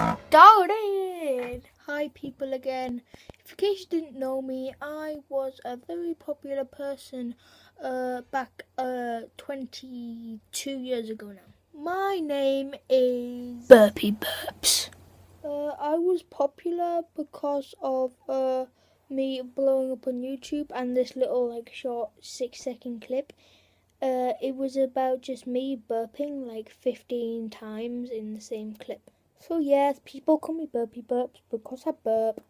started. Hi people again. If in case you didn't know me, I was a very popular person back 22 years ago now. My name is Burpy Burps. I was popular because of me blowing up on YouTube and this little short 6-second clip. It was about just me burping 15 times in the same clip. So yes, people call me Burpy Burps because I burp.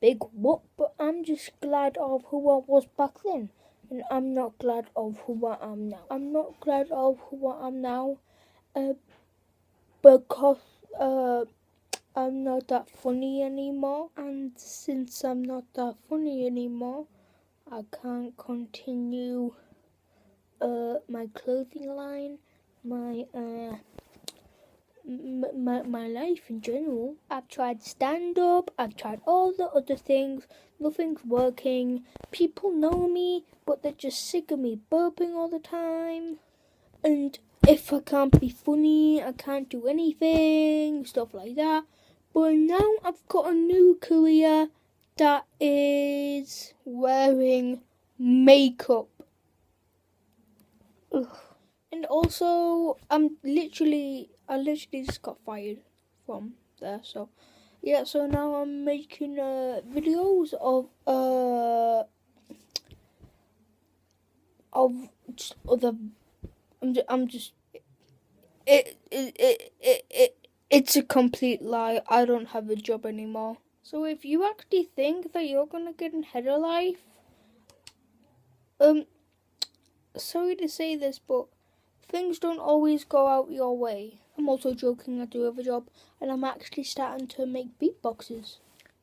Big whoop, but I'm just glad of who I was back then. And I'm not glad of who I am now. I'm not glad of who I am now because I'm not that funny anymore. And since I'm not that funny anymore, I can't continue my clothing line, my life in general. I've tried stand-up, I've tried all the other things, nothing's working. People know me, but they're just sick of me burping all the time. And if I can't be funny, I can't do anything, stuff like that. But now I've got a new career that is wearing makeup. Ugh. And also, I literally just got fired from there. So, yeah. So now I'm making videos of just other. It's a complete lie. I don't have a job anymore. So if you actually think that you're gonna get ahead of life, sorry to say this, but things don't always go out your way. I'm also joking, I do have a job, and I'm actually starting to make beatboxes.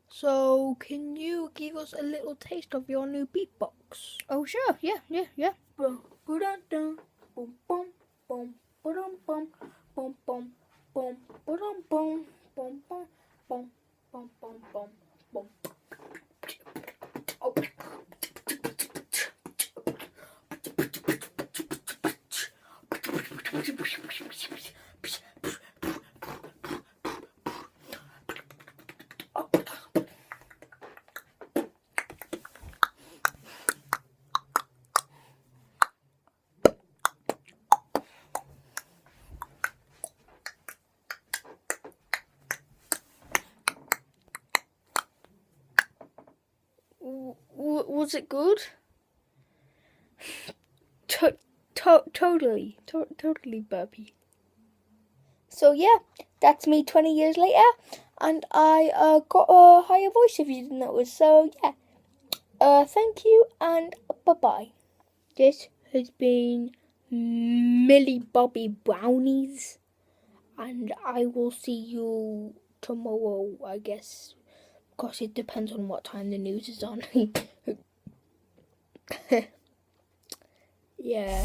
So, can you give us a little taste of your new beatbox? Oh, sure, yeah. Was it good? Totally burpy. So yeah, that's me 20 years later, and I got a higher voice if you didn't notice. So yeah, thank you and bye-bye. This has been Millie Bobby Brownies, and I will see you tomorrow, I guess. Of course, it depends on what time the news is on. Yeah.